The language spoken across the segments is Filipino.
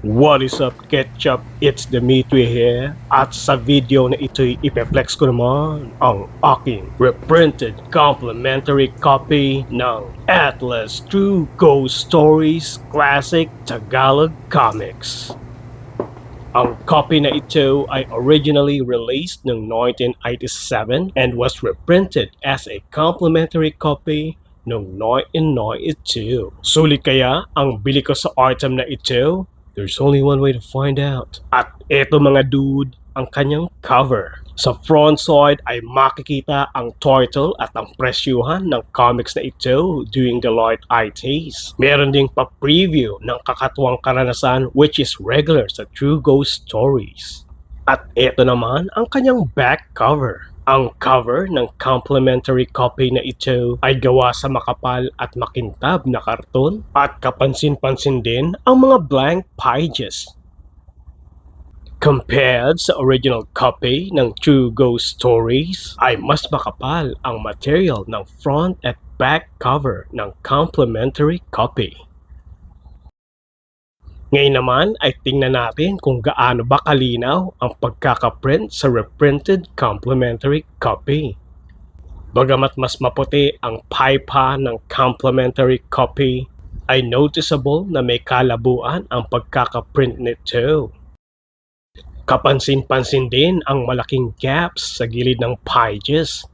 What is up, Ketchup? It's the Mitri here. At sa video na ito'y ipeflex ko naman ang aking reprinted complimentary copy ng Atlas True Ghost Stories Classic Tagalog Comics. Ang copy na ito ay originally released noong 1987 and was reprinted as a complimentary copy noong 1992. Sulit kaya ang bili ko sa item na ito? There's only one way to find out. At eto mga dude, ang kanyang cover. Sa front side ay makikita ang title at ang presyuhan ng comics na ito during the late 80s. Meron ding pa-preview ng kakatuwang karanasan which is regular sa True Ghost Stories. At eto naman ang kanyang back cover. Ang cover ng complimentary copy na ito ay gawa sa makapal at makintab na karton at kapansin-pansin din ang mga blank pages. Compared sa original copy ng True Ghost Stories, ay mas makapal ang material ng front at back cover ng complimentary copy. Ngayon naman ay tingnan natin kung gaano ba kalinaw ang pagkakaprint sa reprinted complimentary copy. Bagamat mas maputi ang paipa ng complimentary copy, ay noticeable na may kalabuan ang pagkakaprint nito. Kapansin-pansin din ang malaking gaps sa gilid ng pages.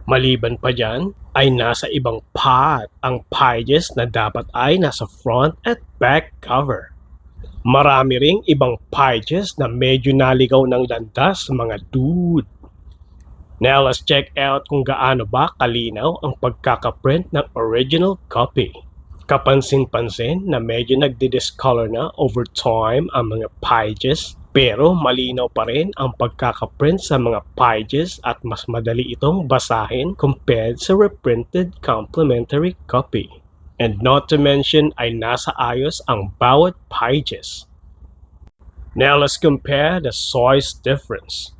Maliban pa dyan, ay nasa ibang part ang pages na dapat ay nasa front at back cover. Marami ring ibang pages na medyo naligaw ng landas mga dude. Now let's check out kung gaano ba kalinaw ang pagkakaprint ng original copy. Kapansin-pansin na medyo nagdi-discolor na over time ang mga pages, pero malinaw pa rin ang pagkakaprint sa mga pages at mas madali itong basahin compared sa reprinted complimentary copy. And not to mention ay nasa ayos ang bawat pages. Now let's compare the size difference.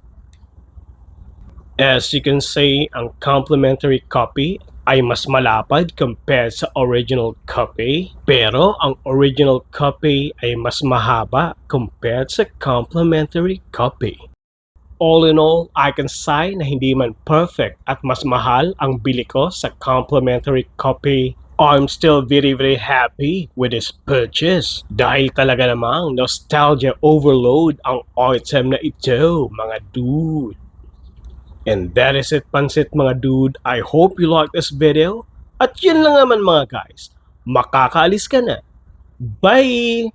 As you can see, ang complimentary copy ay mas malapad compared sa original copy, pero ang original copy ay mas mahaba compared sa complimentary copy. All in all, I can say na hindi man perfect at mas mahal ang bili ko sa complimentary copy, I'm still very happy with this purchase dahil talaga namang nostalgia overload ang item na ito, mga dude. And that is it, pansit mga dude. I hope you like this video. At yun lang naman mga guys. Makakaalis ka na. Bye!